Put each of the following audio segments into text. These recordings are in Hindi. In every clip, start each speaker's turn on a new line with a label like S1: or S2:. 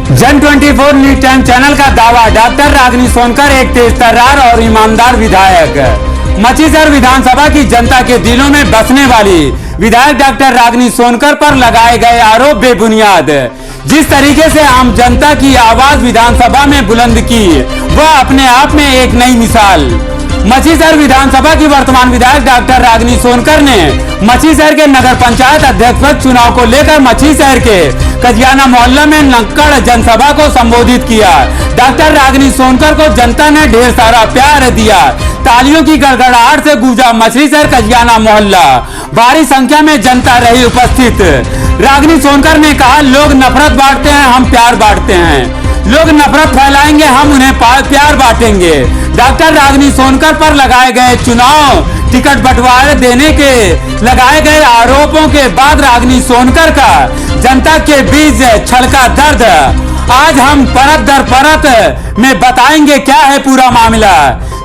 S1: जन 24 न्यूज टाइम चैनल का दावा, डॉक्टर रागिनी सोनकर एक तेजतर्रार और ईमानदार विधायक। मछलीशहर विधानसभा की जनता के दिलों में बसने वाली विधायक डॉक्टर रागिनी सोनकर पर लगाए गए आरोप बेबुनियाद। जिस तरीके से आम जनता की आवाज विधानसभा में बुलंद की, वह अपने आप में एक नई मिसाल। मछलीशहर विधानसभा की वर्तमान विधायक डॉक्टर रागिनी सोनकर ने मछलीशहर के नगर पंचायत अध्यक्ष पद चुनाव को लेकर मछलीशहर के कजियाना मोहल्ला में नुक्कड़ जनसभा को संबोधित किया। डॉक्टर रागिनी सोनकर को जनता ने ढेर सारा प्यार दिया। तालियों की गड़गड़ाहट से गूंजा मछलीशहर कजियाना मोहल्ला। भारी संख्या में जनता रही उपस्थित। रागिनी सोनकर ने कहा, लोग नफरत बांटते हैं, हम प्यार बांटते हैं। लोग नफरत फैलाएंगे, हम उन्हें प्यार बांटेंगे। डॉक्टर रागिनी सोनकर पर लगाए गए चुनाव टिकट बंटवारे देने के लगाए गए आरोपों के बाद रागिनी सोनकर का जनता के बीच छलका दर्द। आज हम परत दर परत में बताएंगे क्या है पूरा मामला।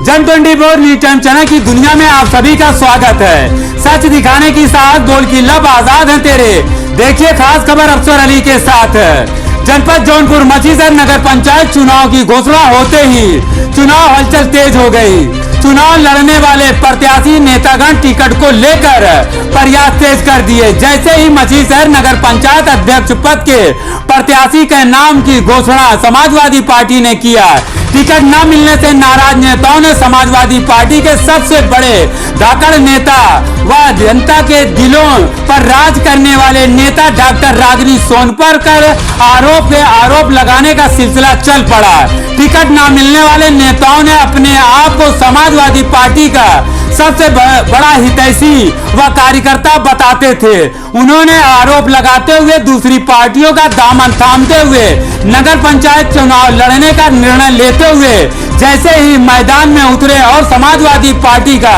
S1: जन 24 न्यूज टाइम चैनल की दुनिया में आप सभी का स्वागत है। सच दिखाने की साहस, बोल की लब आजाद है तेरे। देखिए खास खबर अफसर अली के साथ। जनपद जौनपुर मछलीशहर नगर पंचायत चुनाव की घोषणा होते ही चुनाव हलचल तेज हो गई। चुनाव लड़ने वाले प्रत्याशी नेतागण टिकट को लेकर प्रयास तेज कर दिए। जैसे ही मछलीशहर नगर पंचायत अध्यक्ष पद के प्रत्याशी के नाम की घोषणा समाजवादी पार्टी ने किया। टिकट न मिलने से नाराज नेताओं ने समाजवादी पार्टी के सबसे बड़े धाकड़ नेता व जनता के दिलों पर राज करने वाले नेता डॉक्टर रागिनी सोनकर पर आरोप लगाने का सिलसिला चल पड़ा। टिकट न मिलने वाले नेताओं ने अपने आप को समाजवादी पार्टी का सबसे बड़ा हितैषी व कार्यकर्ता बताते थे। उन्होंने आरोप लगाते हुए दूसरी पार्टियों का दामन थामते हुए नगर पंचायत चुनाव लड़ने का निर्णय लेते हुए जैसे ही मैदान में उतरे और समाजवादी पार्टी का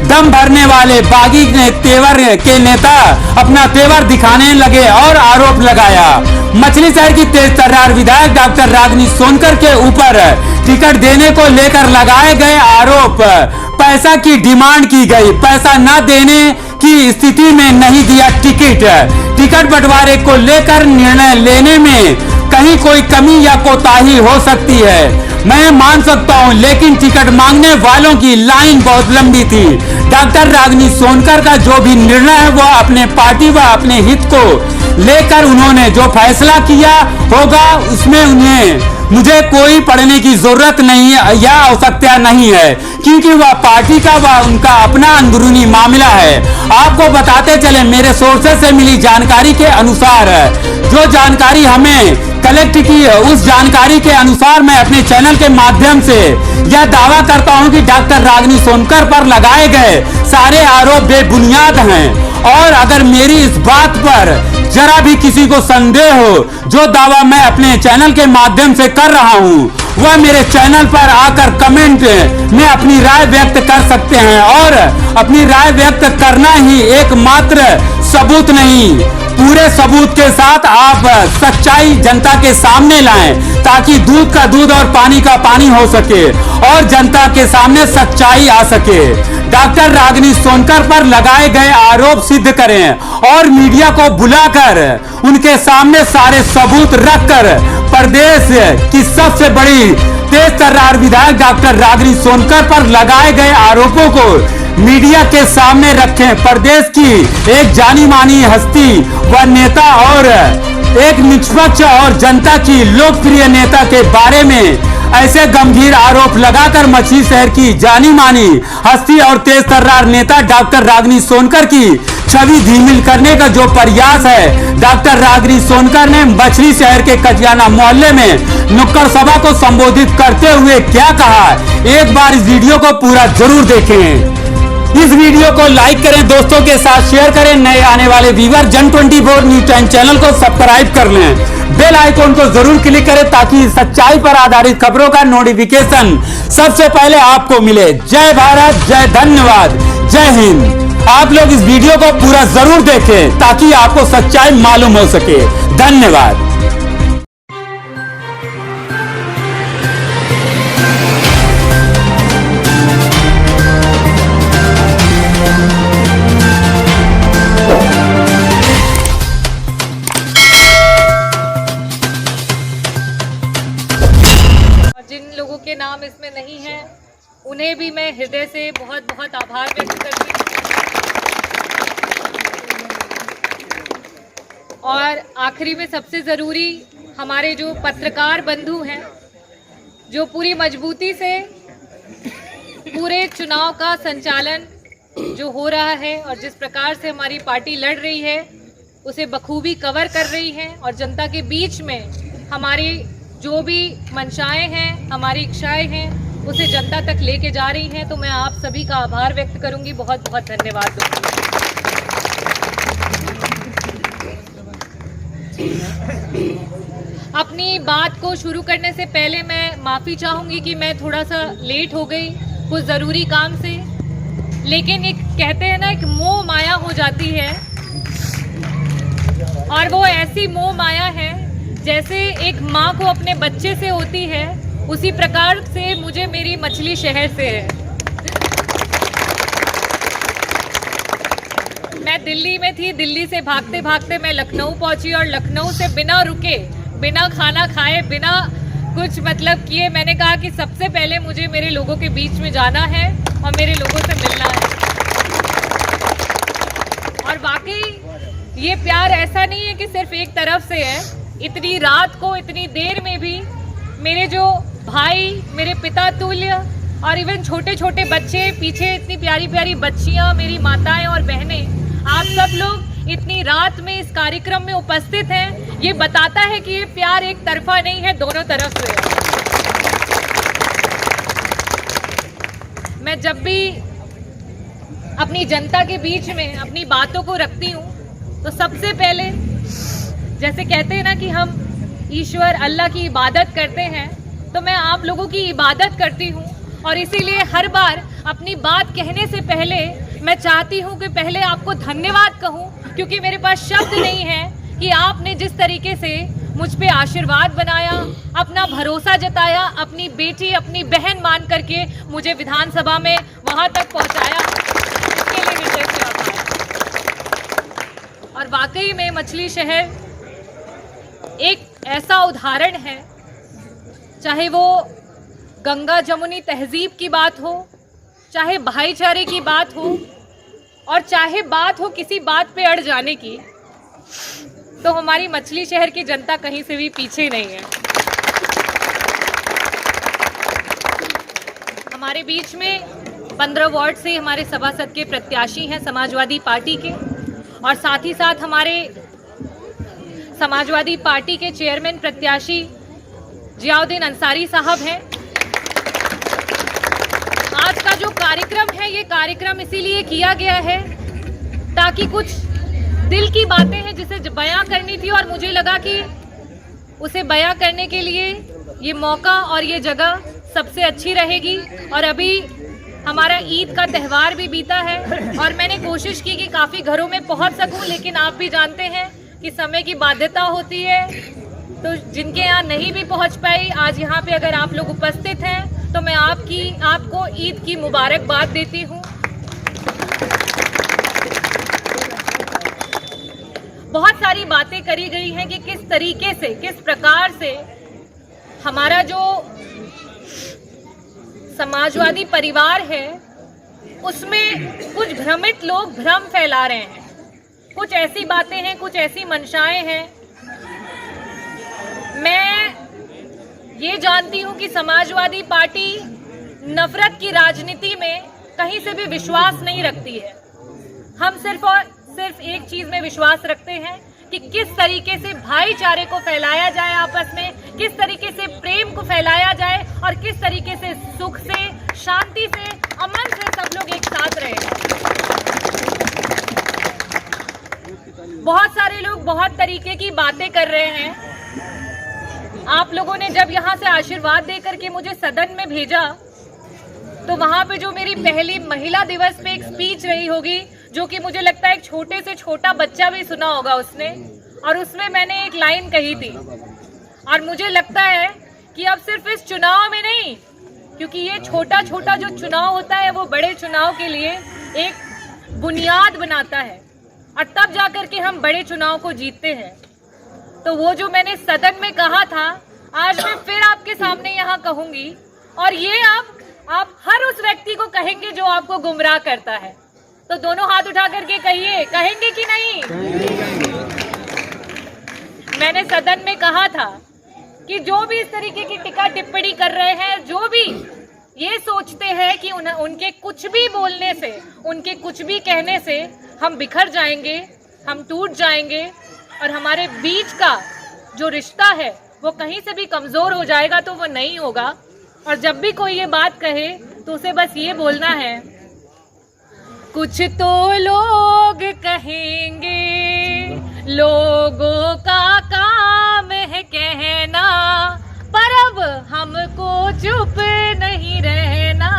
S1: दम भरने वाले बागी तेवर के नेता अपना तेवर दिखाने लगे और आरोप लगाया। मछलीशहर की तेजतर्रार विधायक डॉक्टर रागिनी सोनकर के ऊपर टिकट देने को लेकर लगाए गए आरोप, पैसा की डिमांड की गई, पैसा न देने की स्थिति में नहीं दिया टिकट बंटवारे को लेकर निर्णय लेने में कहीं कोई कमी या कोताही हो सकती है, मैं मान सकता हूं, लेकिन टिकट मांगने वालों की लाइन बहुत लंबी थी। डॉक्टर रागिनी सोनकर का जो भी निर्णय है वो अपने पार्टी व अपने हित को लेकर उन्होंने जो फैसला किया होगा उसमें मुझे कोई पढ़ने की जरूरत नहीं है या आवश्यकता नहीं है, क्योंकि वह पार्टी का व उनका अपना अंदरूनी मामला है। आपको बताते चले, मेरे सोर्सेस से मिली जानकारी के अनुसार जो जानकारी हमें कलेक्ट की है, उस जानकारी के अनुसार मैं अपने चैनल के माध्यम से यह दावा करता हूं कि डॉक्टर रागिनी सोनकर पर लगाए गए सारे आरोप बेबुनियाद हैं। और अगर मेरी इस बात पर जरा भी किसी को संदेह हो, जो दावा मैं अपने चैनल के माध्यम से कर रहा हूं, वह मेरे चैनल पर आकर कमेंट में अपनी राय व्यक्त कर सकते हैं। और अपनी राय व्यक्त करना ही एकमात्र सबूत नहीं, पूरे सबूत के साथ आप सच्चाई जनता के सामने लाएं, ताकि दूध का दूध और पानी का पानी हो सके और जनता के सामने सच्चाई आ सके। डॉक्टर रागिनी सोनकर पर लगाए गए आरोप सिद्ध करें और मीडिया को बुलाकर उनके सामने सारे सबूत रखकर प्रदेश की सबसे बड़ी तेजतर्रार विधायक डॉक्टर रागिनी सोनकर पर लगाए गए आरोपों को मीडिया के सामने रखें। प्रदेश की एक जानी मानी हस्ती व नेता और एक निष्पक्ष और जनता की लोकप्रिय नेता के बारे में ऐसे गंभीर आरोप लगाकर मछलीशहर की जानी मानी हस्ती और तेजतर्रार नेता डॉक्टर रागिनी सोनकर की छवि धूमिल करने का जो प्रयास है, डॉक्टर रागिनी सोनकर ने मछलीशहर के कजियाना मोहल्ले में नुक्कड़ सभा को संबोधित करते हुए क्या कहा, एक बार इस वीडियो को पूरा जरूर देखें। इस वीडियो को लाइक करें, दोस्तों के साथ शेयर करें। नए आने वाले व्यूअर जन 24 न्यूज टाइम चैनल को सब्सक्राइब कर लें, बेल आइकॉन को जरूर क्लिक करें ताकि सच्चाई पर आधारित खबरों का नोटिफिकेशन सबसे पहले आपको मिले। जय भारत, जय धन्यवाद, जय हिंद। आप लोग इस वीडियो को पूरा जरूर देखें ताकि आपको सच्चाई मालूम हो सके। धन्यवाद।
S2: जिनके नाम इसमें नहीं हैं, उन्हें भी मैं हृदय से बहुत बहुत आभार व्यक्त करती हूँ। और आखिरी में सबसे ज़रूरी हमारे जो पत्रकार बंधु हैं, जो पूरी मजबूती से पूरे चुनाव का संचालन जो हो रहा है और जिस प्रकार से हमारी पार्टी लड़ रही है उसे बखूबी कवर कर रही है और जनता के बीच में हमारी जो भी मंशाएं हैं, हमारी इच्छाएं हैं, उसे जनता तक लेके जा रही हैं। तो मैं आप सभी का आभार व्यक्त करूंगी, बहुत बहुत धन्यवाद दूंगी। अपनी बात को शुरू करने से पहले मैं माफ़ी चाहूँगी कि मैं थोड़ा सा लेट हो गई कुछ ज़रूरी काम से, लेकिन एक कहते हैं ना, एक मोह माया हो जाती है और वो ऐसी मोह माया है जैसे एक माँ को अपने बच्चे से होती है, उसी प्रकार से मुझे मेरी मछली शहर से है। मैं दिल्ली में थी, दिल्ली से भागते भागते मैं लखनऊ पहुंची और लखनऊ से बिना रुके, बिना खाना खाए, बिना कुछ मतलब किए मैंने कहा कि सबसे पहले मुझे मेरे लोगों के बीच में जाना है और मेरे लोगों से मिलना है। और वाकई ये प्यार ऐसा नहीं है कि सिर्फ एक तरफ से है। इतनी रात को, इतनी देर में भी मेरे जो भाई, मेरे पिता तुल्य और इवन छोटे छोटे बच्चे, पीछे इतनी प्यारी प्यारी बच्चियां, मेरी माताएं और बहनें, आप सब लोग इतनी रात में इस कार्यक्रम में उपस्थित हैं, ये बताता है कि ये प्यार एक तरफा नहीं है, दोनों तरफ से है। मैं जब भी अपनी जनता के बीच में अपनी बातों को रखती हूँ तो सबसे पहले, जैसे कहते हैं ना कि हम ईश्वर अल्लाह की इबादत करते हैं, तो मैं आप लोगों की इबादत करती हूँ और इसीलिए हर बार अपनी बात कहने से पहले मैं चाहती हूँ कि पहले आपको धन्यवाद कहूँ, क्योंकि मेरे पास शब्द नहीं है कि आपने जिस तरीके से मुझ पे आशीर्वाद बनाया, अपना भरोसा जताया, अपनी बेटी, अपनी बहन मान करके मुझे विधानसभा में वहाँ तक पहुँचाया, इसके लिए हृदय से आभार। और वाकई में मछली शहर एक ऐसा उदाहरण है, चाहे वो गंगा जमुनी तहजीब की बात हो, चाहे भाईचारे की बात हो और चाहे बात हो किसी बात पे अड़ जाने की, तो हमारी मछली शहर की जनता कहीं से भी पीछे नहीं है। हमारे बीच में 15 वार्ड से हमारे सभासद के प्रत्याशी हैं समाजवादी पार्टी के, और साथ ही साथ हमारे समाजवादी पार्टी के चेयरमैन प्रत्याशी जियाउद्दीन अंसारी साहब हैं। आज का जो कार्यक्रम है, ये कार्यक्रम इसीलिए किया गया है ताकि कुछ दिल की बातें हैं जिसे बयां करनी थी और मुझे लगा कि उसे बयां करने के लिए ये मौका और ये जगह सबसे अच्छी रहेगी। और अभी हमारा ईद का त्यौहार भी बीता है और मैंने कोशिश की कि काफ़ी घरों में पहुंच सकूं, लेकिन आप भी जानते हैं कि समय की बाध्यता होती है, तो जिनके यहाँ नहीं भी पहुंच पाई, आज यहाँ पे अगर आप लोग उपस्थित हैं तो मैं आपको ईद की मुबारकबाद देती हूँ। बहुत सारी बातें करी गई हैं कि किस तरीके से, किस प्रकार से हमारा जो समाजवादी परिवार है उसमें कुछ भ्रमित लोग भ्रम फैला रहे हैं। कुछ ऐसी बातें हैं, कुछ ऐसी मंशाएं हैं। मैं ये जानती हूं कि समाजवादी पार्टी नफरत की राजनीति में कहीं से भी विश्वास नहीं रखती है। हम सिर्फ और सिर्फ एक चीज में विश्वास रखते हैं कि किस तरीके से भाईचारे को फैलाया जाए, आपस में किस तरीके से प्रेम को फैलाया जाए और किस तरीके से सुख से, शांति से, अमन से सब लोग एक साथ रहे। बहुत सारे लोग बहुत तरीके की बातें कर रहे हैं। आप लोगों ने जब यहाँ से आशीर्वाद देकर के मुझे सदन में भेजा तो वहाँ पे जो मेरी पहली महिला दिवस पे एक स्पीच रही होगी, जो कि मुझे लगता है एक छोटे से छोटा बच्चा भी सुना होगा उसने, और उसमें मैंने एक लाइन कही थी। और मुझे लगता है कि अब सिर्फ इस चुनाव में नहीं, क्योंकि ये छोटा छोटा जो चुनाव होता है वो बड़े चुनाव के लिए एक बुनियाद बनाता है और तब जाकर के हम बड़े चुनाव को जीतते हैं। तो वो जो मैंने सदन में कहा था, आज मैं फिर आपके सामने यहाँ कहूँगी और ये आप हर उस व्यक्ति को कहेंगे जो आपको गुमराह करता है। तो दोनों हाथ उठा करके कहिए, कहेंगे कि नहीं? मैंने सदन में कहा था कि जो भी इस तरीके की टीका टिप्पणी कर रहे हैं, जो भी ये सोचते हैं कि उनके कुछ भी बोलने से, उनके कुछ भी कहने से हम बिखर जाएंगे, हम टूट जाएंगे और हमारे बीच का जो रिश्ता है वो कहीं से भी कमजोर हो जाएगा, तो वो नहीं होगा। और जब भी कोई ये बात कहे तो उसे बस ये बोलना है, कुछ तो लोग कहेंगे, लोगों का काम है कहना, पर अब हमको चुप नहीं रहना।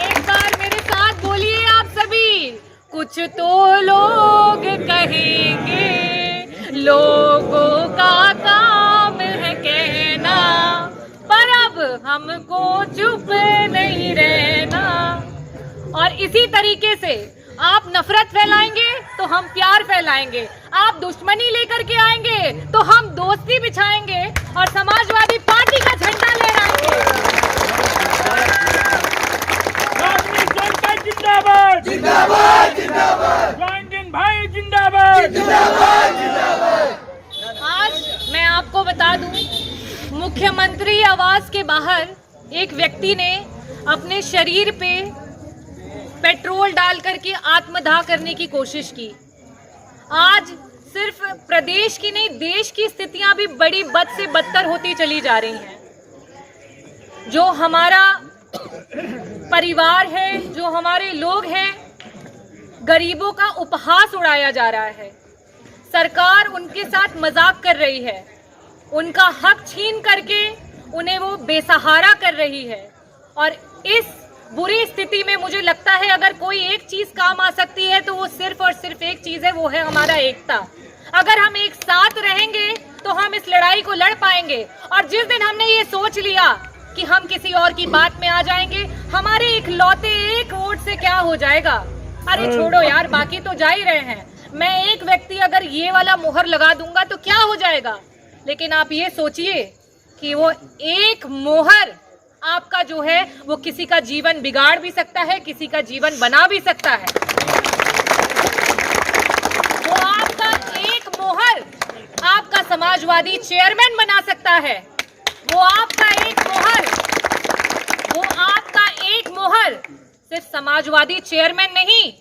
S2: एक बार मेरे साथ बोलिए आप सभी, कुछ तो लोग कहेंगे, लोगों का काम है कहना, पर अब हमको चुप नहीं रहना। और इसी तरीके से आप नफरत फैलाएंगे तो हम प्यार फैलाएंगे, आप दुश्मनी लेकर के आएंगे तो हम दोस्ती बिछाएंगे और समाजवादी पार्टी का झंडा लहराएंगे।
S3: जिंदाबाद जिंदाबाद जिंदाबाद, जॉइंट भाई जिंदाबाद जिंदाबाद जिंदाबाद।
S2: आज मैं आपको बता दूं, मुख्यमंत्री आवास के बाहर एक व्यक्ति ने अपने शरीर पे पेट्रोल डाल करके आत्मदाह करने की कोशिश की। आज सिर्फ प्रदेश की नहीं, देश की स्थितियां भी बड़ी बद से बदतर होती चली जा रही हैं। जो हमारा परिवार है, जो हमारे लोग हैं, गरीबों का उपहास उड़ाया जा रहा है। सरकार उनके साथ मजाक कर रही है, उनका हक छीन करके उन्हें वो बेसहारा कर रही है। और इस बुरी स्थिति में मुझे लगता है अगर कोई एक चीज काम आ सकती है तो वो सिर्फ और सिर्फ एक चीज है, वो है हमारा एकता। अगर हम एक साथ रहेंगे तो हम इस लड़ाई को लड़ पाएंगे। और जिस दिन हमने ये सोच लिया कि हम किसी और की बात में आ जाएंगे, हमारे इकलौते एक वोट से क्या हो जाएगा? अरे छोड़ो यार, बाकी तो जा ही रहे हैं। मैं एक व्यक्ति अगर ये वाला मोहर लगा दूंगा तो क्या हो जाएगा? लेकिन आप ये सोचिए कि वो एक मोहर आपका जो है वो किसी का जीवन बिगाड़ भी सकता है, किसी का जीवन बना भी सकता है। वो आपका एक मोहर आपका समाजवादी चेयरमैन बना सकता है। वो आपका एक मोहर सिर्फ समाजवादी चेयरमैन नहीं,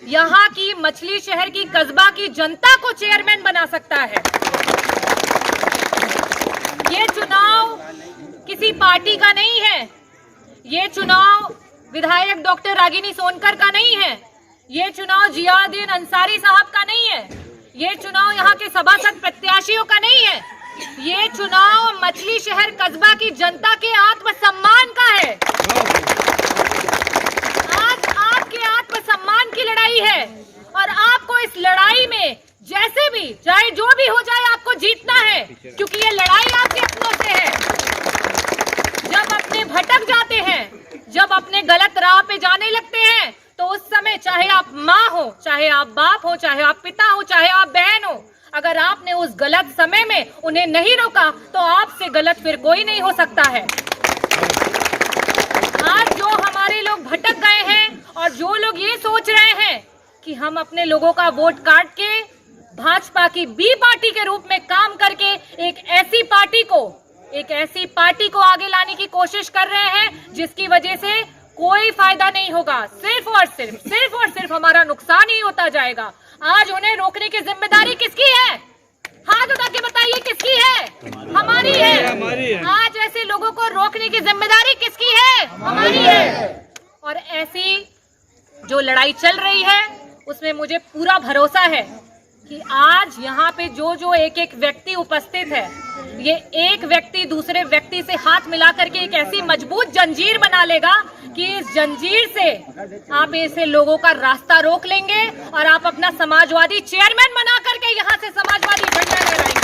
S2: यहाँ की मछली शहर की कस्बा की जनता को चेयरमैन बना सकता है। ये चुनाव किसी पार्टी का नहीं है, ये चुनाव विधायक डॉक्टर रागिनी सोनकर का नहीं है, ये चुनाव जियाउद्दीन अंसारी साहब का नहीं है, ये चुनाव यहाँ के सभासद प्रत्याशियों का नहीं है, ये चुनाव मछली शहर कस्बा की जनता के आत्मसम्मान का है। आज आपके आत्मसम्मान की लड़ाई है और आपको इस लड़ाई में जैसे भी, चाहे जो भी हो जाए, आपको जीतना है, क्योंकि ये लड़ाई आपके अपनों से है। जब अपने भटक जाते हैं, जब अपने गलत राह पे जाने लगते हैं, तो उस समय चाहे आप माँ हो, चाहे आप बाप हो, चाहे आप पिता हो, चाहे आप बहन हो, अगर आपने उस गलत समय में उन्हें नहीं रोका तो आपसे गलत फिर कोई नहीं हो सकता है। आज जो हमारे लोग भटक गए हैं और जो लोग ये सोच रहे हैं कि हम अपने लोगों का वोट काट के भाजपा की बी पार्टी के रूप में काम करके एक ऐसी पार्टी को आगे लाने की कोशिश कर रहे हैं जिसकी वजह से कोई फायदा नहीं होगा, सिर्फ और सिर्फ हमारा नुकसान ही होता जाएगा। आज उन्हें रोकने की जिम्मेदारी किसकी है? हाथ उठा के बताइए, किसकी है? हमारी है। आज ऐसे लोगों को रोकने की जिम्मेदारी किसकी है? हमारी है। और ऐसी जो लड़ाई चल रही है उसमें मुझे पूरा भरोसा है कि आज यहाँ पे जो एक एक व्यक्ति उपस्थित है, ये एक व्यक्ति दूसरे व्यक्ति से हाथ मिला करके एक ऐसी मजबूत जंजीर बना लेगा कि इस जंजीर से आप ऐसे लोगों का रास्ता रोक लेंगे और आप अपना समाजवादी चेयरमैन बना करके यहाँ से समाजवादी झंडा लहराएंगे।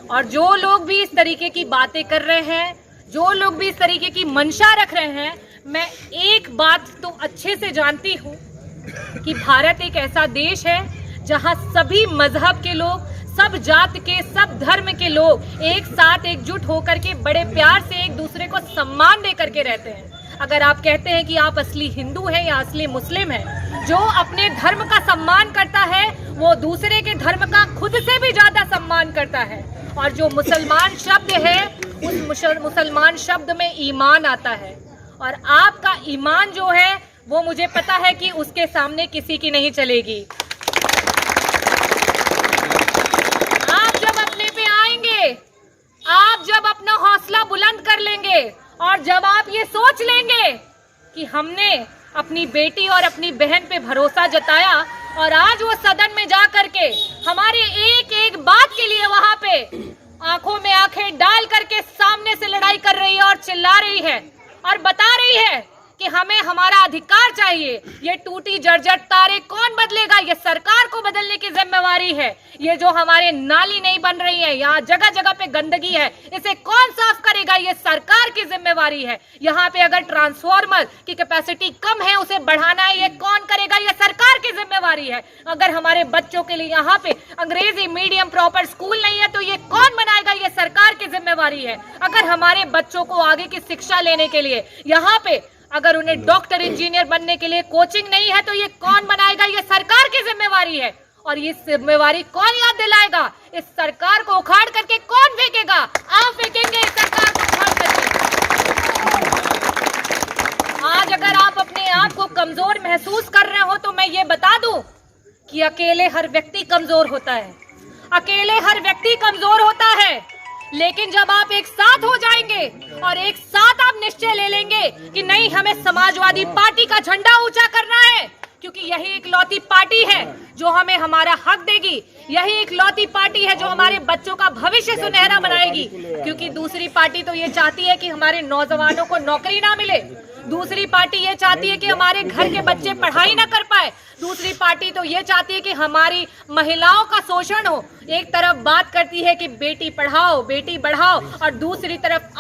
S2: और जो लोग भी इस तरीके की बातें कर रहे हैं, जो लोग भी इस तरीके की मंशा रख रहे हैं, मैं एक बात तो अच्छे से जानती हूँ कि भारत एक ऐसा देश है जहाँ सभी मजहब के लोग, सब जात के, सब धर्म के लोग एक साथ एकजुट होकर के बड़े प्यार से एक दूसरे को सम्मान दे करके रहते हैं। अगर आप कहते हैं कि आप असली हिंदू हैं या असली मुस्लिम हैं, जो अपने धर्म का सम्मान करता है वो दूसरे के धर्म का खुद से भी ज्यादा सम्मान करता है। और जो मुसलमान शब्द है, उस मुसलमान शब्द में ईमान आता है, और आपका ईमान जो है वो मुझे पता है कि उसके सामने किसी की नहीं चलेगी। आप जब अपने पे आएंगे, आप जब अपना हौसला बुलंद कर लेंगे और जब आप ये सोच लेंगे कि हमने अपनी बेटी और अपनी बहन पे भरोसा जताया और आज वो सदन में जा करके हमारे एक एक बात के लिए वहां पे आंखों में आंखें डाल करके सामने से लड़ाई कर रही है और चिल्ला रही है और बता रही है कि हमें हमारा अधिकार चाहिए। ये टूटी जर्जर तारे कौन बदलेगा? ये सरकार को बदलने की जिम्मेवारी है। ये जो हमारे नाली नहीं बन रही है, यहाँ जगह जगह पे गंदगी है, इसे कौन साफ करेगा? ये सरकार की जिम्मेवारी है। यहाँ पे अगर ट्रांसफार्मर की कैपेसिटी कम है, उसे बढ़ाना है, ये कौन करेगा? ये सरकार की जिम्मेवारी है। अगर हमारे बच्चों के लिए यहाँ पे अंग्रेजी मीडियम प्रॉपर स्कूल नहीं है, तो ये कौन बनाएगा? ये सरकार की जिम्मेवारी है। अगर हमारे बच्चों को आगे की शिक्षा लेने के लिए यहाँ पे अगर उन्हें डॉक्टर इंजीनियर बनने के लिए कोचिंग नहीं है, तो ये कौन बनाएगा? ये सरकार की जिम्मेवारी है। और ये जिम्मेवारी कौन याद दिलाएगा? इस सरकार को उखाड़ करके कौन फेंकेगा? आप फेंकेंगे इस सरकार को उखाड़ करके। आज अगर आप अपने आप को कमजोर महसूस कर रहे हो, तो मैं ये बता दूं कि अकेले हर व्यक्ति कमजोर होता है, अकेले हर व्यक्ति कमजोर होता है। लेकिन जब आप एक साथ हो जाएंगे और एक साथ आप निश्चय ले लेंगे कि नहीं, हमें समाजवादी पार्टी का झंडा ऊंचा करना है, क्योंकि यही इकलौती पार्टी है जो हमें हमारा हक देगी, यही इकलौती पार्टी है जो हमारे बच्चों का भविष्य सुनहरा बनाएगी। क्योंकि दूसरी पार्टी तो ये चाहती है कि हमारे नौजवानों को नौकरी ना मिले, दूसरी पार्टी ये चाहती है कि हमारे घर के बच्चे पढ़ाई ना कर पाए, दूसरी पार्टी तो ये चाहती है कि हमारी महिलाओं का शोषण हो। एक तरफ बात करती है कि बेटी पढ़ाओ बेटी बढ़ाओ, और दूसरी तरफ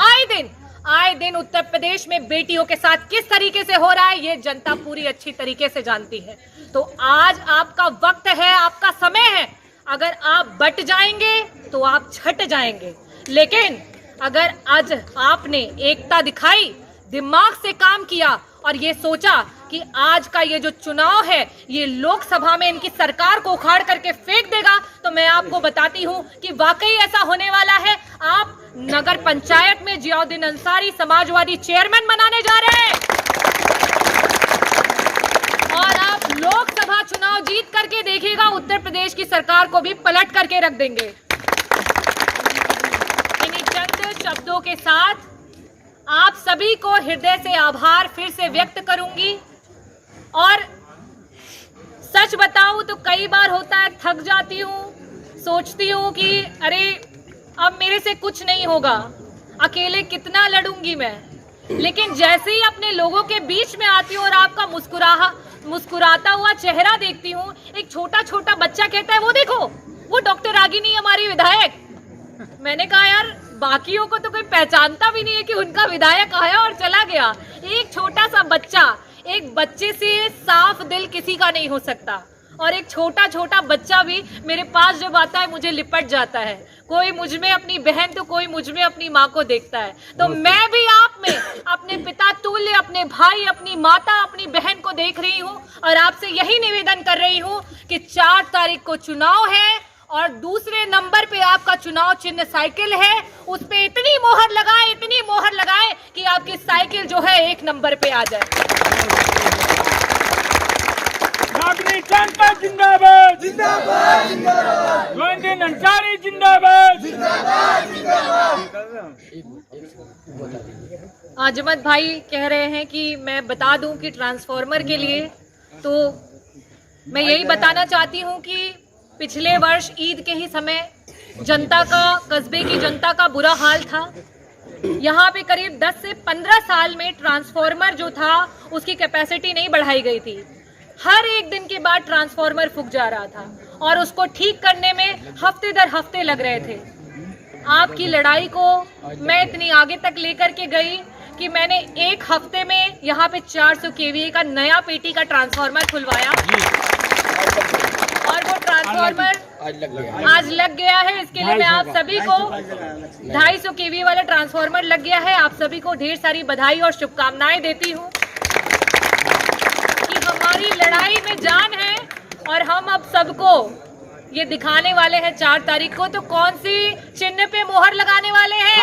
S2: आए दिन उत्तर प्रदेश में बेटियों के साथ किस तरीके से हो रहा है, ये जनता पूरी अच्छी तरीके से जानती है। तो आज आपका वक्त है, आपका समय है। अगर आप बट जाएंगे तो आप छट जाएंगे, लेकिन अगर आज आपने एकता दिखाई, दिमाग से काम किया और ये सोचा कि आज का ये जो चुनाव है ये लोकसभा में इनकी सरकार को उखाड़ करके फेंक देगा, तो मैं आपको बताती हूँ कि वाकई ऐसा होने वाला है। आप नगर पंचायत में जियाउद्दीन अंसारी समाजवादी चेयरमैन बनाने जा रहे हैं और आप लोकसभा चुनाव जीत करके देखिएगा, उत्तर प्रदेश की सरकार को भी पलट करके रख देंगे। इन्हीं चंद शब्दों के साथ आप सभी को हृदय से आभार फिर से व्यक्त करूंगी। और सच बताऊं तो कई बार होता है, थक जाती हूँ, सोचती हूँ कि अरे अब मेरे से कुछ नहीं होगा, अकेले कितना लड़ूंगी मैं। लेकिन जैसे ही अपने लोगों के बीच में आती हूँ और आपका मुस्कुराता हुआ चेहरा देखती हूँ, एक छोटा छोटा बच्चा कहता है, वो देखो वो डॉक्टर रागिनी हमारी विधायक। मैंने कहा यार, बाकियों को तो कोई पहचानता भी नहीं है कि उनका विधायक आया और चला गया। एक छोटा सा बच्चा, एक बच्चे से साफ दिल किसी का नहीं हो सकता, और एक छोटा छोटा बच्चा भी मेरे पास जब आता है मुझे लिपट जाता है। कोई मुझ में अपनी बहन तो कोई मुझ में अपनी माँ को देखता है। तो मैं भी आप में अपने पिता तुल्य, अपने भाई, अपनी माता, अपनी बहन को देख रही हूँ और आपसे यही निवेदन कर रही हूँ कि 4 तारीख को चुनाव है और दूसरे नंबर पे आपका चुनाव चिन्ह साइकिल है। उस पे इतनी मोहर लगाए कि आपकी साइकिल जो है 1 नंबर पे आ जाए।
S3: रागिनी जनता जिंदाबाद, जिंदाबाद, जिंदाबाद। जियाउद्दीन अंसारी जिंदाबाद, जिंदाबाद, जिंदाबाद।
S2: आजमत भाई कह रहे हैं कि मैं बता दूं कि ट्रांसफार्मर के लिए, तो मैं यही बताना चाहती हूं कि पिछले वर्ष ईद के ही समय जनता का, कस्बे की जनता का बुरा हाल था। यहाँ पे करीब 10 से 15 साल में ट्रांसफार्मर जो था उसकी कैपेसिटी नहीं बढ़ाई गई थी। हर एक दिन के बाद ट्रांसफार्मर फूक जा रहा था और उसको ठीक करने में हफ्ते दर हफ्ते लग रहे थे। आपकी लड़ाई को मैं इतनी आगे तक लेकर के गई कि मैंने 1 हफ्ते में यहाँ पे 400 kVA का नया पेटी का ट्रांसफार्मर खुलवाया और वो ट्रांसफार्मर आज लग गया है। इसके लिए मैं आप सभी को 250 केवी वाला ट्रांसफार्मर लग गया है। आप सभी को ढेर सारी बधाई और शुभकामनाएं देती हूँ कि हमारी लड़ाई में जान है और हम अब सबको ये दिखाने वाले हैं 4 तारीख को। तो कौन सी चिन्ह पे मोहर लगाने वाले हैं?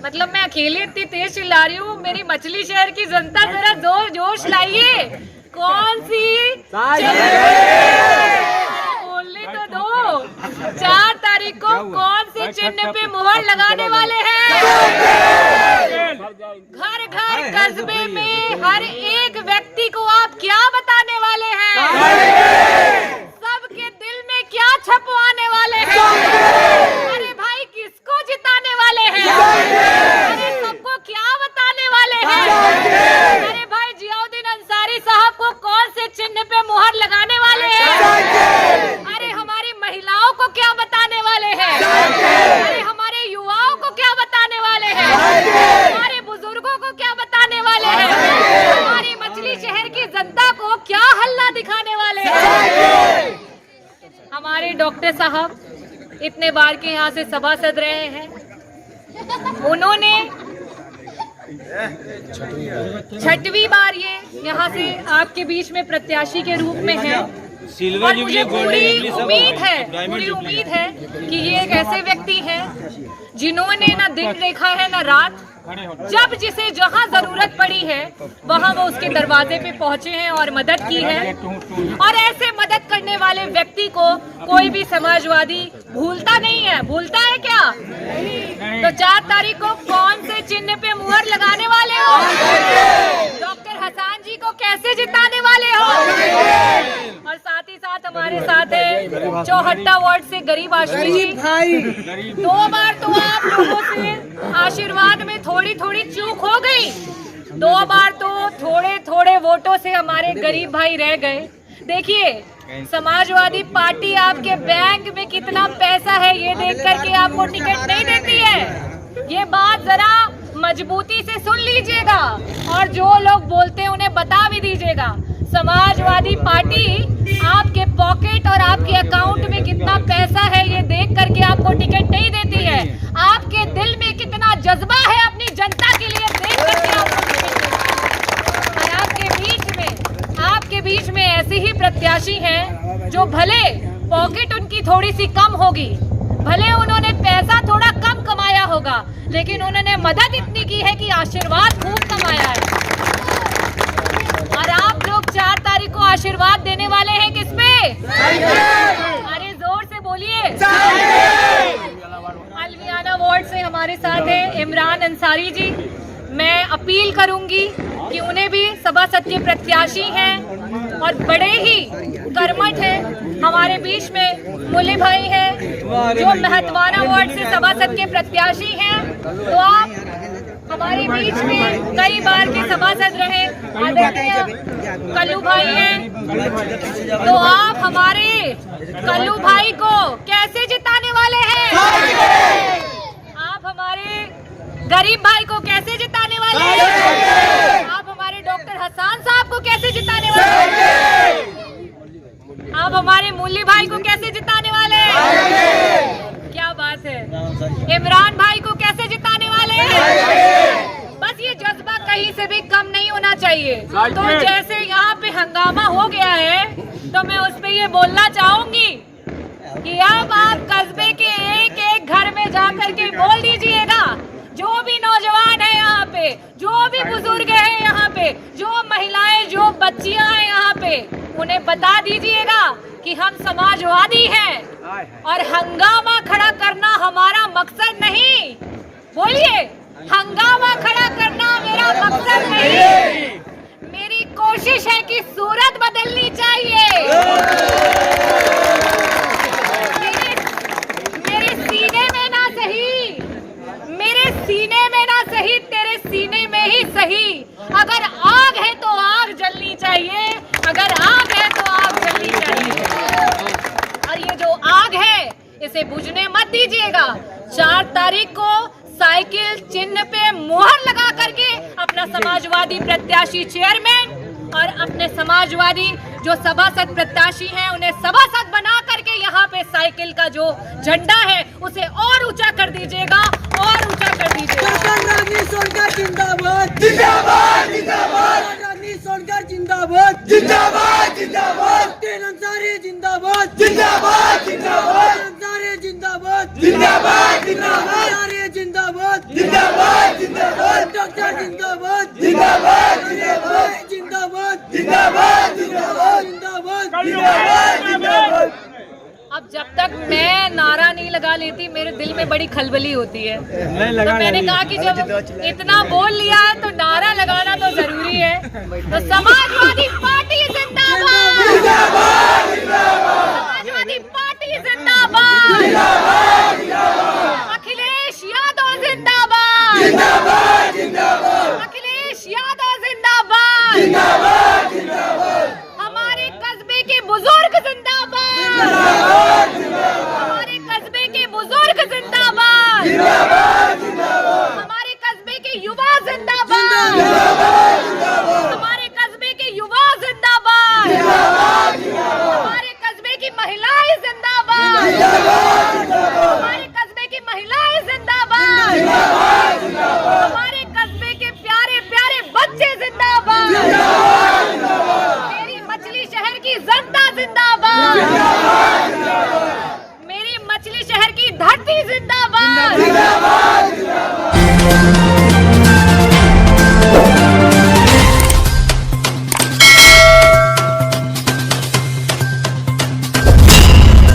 S2: मतलब मैं अकेले इतनी तेज चिल्ला रही हूँ, मेरी मछली शहर की जनता जरा जोर जोश लाइए। कौन सी बोलने तो दो। 4 तारीख को कौन सी चिन्ह पे मोहर लगाने वाले हैं? घर घर कस्बे में हर एक व्यक्ति को आप क्या बताने वाले हैं? सबके दिल में क्या छपवाने वाले हैं? अरे भाई किसको जिताने वाले हैं? अरे सबको क्या बताने वाले हैं? अरे भाई जियाउद्दीन अंसारी साहब को कौन से चिन्ह पे मुहर लगाने वाले हैं? अरे हमारी महिलाओं को क्या बताने वाले हैं? अरे हमारे युवाओं को क्या बताने वाले हैं? हमारे बुजुर्गों को क्या बताने वाले हैं? हमारी मछली शहर की जनता को क्या हल्ला दिखाने वाले हैं? हमारे डॉक्टर साहब इतने बार के यहाँ से सभासद रहे हैं, उन्होंने 6वीं बार ये यहाँ से आपके बीच में प्रत्याशी के रूप में है। और मुझे पूरी उम्मीद है कि ये एक ऐसे व्यक्ति हैं जिन्होंने ना दिन देखा है ना रात। जब जिसे जहाँ जरूरत पड़ी है वहाँ वो उसके दरवाजे पे पहुँचे हैं और मदद की है। और ऐसे मदद करने वाले व्यक्ति को कोई भी समाजवादी भूलता नहीं है। भूलता है क्या? तो 4 तारीख को कौन से चिन्ह पे मुहर लगाने वाले हो? डॉक्टर हसन जी को कैसे जिताने वाले हो? और साथ ही साथ हमारे साथ है चौहट्टा वार्ड से गरीब आशमी जी। 2 बार तो आप लोगों से आशीर्वाद में थोड़ी थोड़ी चूक हो गई। 2 बार तो थोड़े थोड़े वोटों से हमारे गरीब भाई रह गए। देखिए समाजवादी पार्टी आपके बैंक में कितना पैसा है ये देख करके आपको टिकट नहीं देती है। ये बात जरा मजबूती से सुन लीजिएगा और जो लोग बोलते हैं उन्हें बता भी दीजिएगा। समाजवादी पार्टी आपके पॉकेट और आपके अकाउंट में कितना पैसा है ये देख करके आपको टिकट नहीं देती है। आपके दिल में कितना जज्बा है अपनी जनता के लिए देख करके आपको टिकट देती है। और आपके बीच में ऐसे ही प्रत्याशी हैं जो भले पॉकेट उनकी थोड़ी सी कम होगी, भले उन्होंने पैसा थोड़ा कम कमाया होगा, लेकिन उन्होंने मदद इतनी की है कि आशीर्वाद खूब कमाया है। और आप लोग 4 तारीख को आशीर्वाद देने वाले हैं किस पे? अरे जोर से बोलिए। अलवियाना वार्ड से हमारे साथ है इमरान अंसारी जी। मैं अपील करूंगी कि उन्हें भी सभासद के प्रत्याशी हैं और बड़े ही कर्मठ हैं। हमारे बीच में मुल्ली भाई हैं जो महतवाना वार्ड से सभासद के प्रत्याशी हैं। तो आप हमारे बीच में कई बार के सभासद रहे आदरणीय कल्लू भाई हैं। तो आप हमारे कल्लू भाई को कैसे जिताने वाले हैं? आप हमारे गरीब भाई को कैसे जिताने वाले हैं? आप हमारे डॉक्टर हसन साहब को कैसे जिताने वाले हैं? आप हमारे मुल्ली भाई को कैसे जिताने वाले हैं? क्या बात है। इमरान भाई को कैसे जिताने वाले हैं? बस ये जज्बा कहीं से भी कम नहीं होना चाहिए। तो जैसे यहाँ पे हंगामा हो गया है तो मैं उस पे ये बोलना चाहूंगी कि अब आप कस्बे के एक एक घर में जाकर के बोल दीजिएगा, जो भी नौजवान है यहाँ पे, जो भी बुजुर्ग है यहाँ पे, जो महिलाएं, जो बच्चियां हैं यहाँ पे, उन्हें बता दीजिएगा कि हम समाजवादी हैं और हंगामा खड़ा करना हमारा मकसद नहीं। बोलिए, हंगामा खड़ा करना मेरा मकसद नहीं। मेरी कोशिश है कि सूरत बदलनी चाहिए। मेरे सीने में ना सही, मेरे सीने में ना सही, तेरे सीने में ही सही। अगर आग है तो आग जलनी चाहिए, अगर आग है तो आग जलनी चाहिए। और ये जो आग है इसे बुझने मत दीजिएगा। 4 तारीख को साइकिल चिन्ह पे मुहर लगा करके अपना समाजवादी प्रत्याशी चेयरमैन और अपने समाजवादी जो सभासद प्रत्याशी हैं उन्हें सभासद बना करके यहाँ पे साइकिल का जो झंडा है उसे और ऊंचा कर दीजिएगा, और ऊंचा कर दीजिएगा।
S4: डॉक्टर रागनी सोनकर जिंदाबाद जिंदाबाद जिंदाबाद, रागनी सोनकर जिंदाबाद जिंदाबाद जिंदाबाद, तीन अंसारी जिंदाबाद जिंदाबाद जिंदाबाद, अंसारी जिंदाबाद जिंदाबाद जिंदाबाद, अंसारी जिंदाबाद जिंदाबाद जिंदाबाद, डॉक्टर जिंदाबाद जिंदाबाद जिंदाबाद जिंदाबाद जिंदाबाद जिंदाबाद जिंदाबाद जिंदाबाद।
S2: अब जब तक मैं नारा नहीं लगा लेती मेरे दिल में बड़ी खलबली होती है, तो मैंने कहा कि जब इतना बोल लिया है तो नारा लगाना तो जरूरी है। तो समाजवादी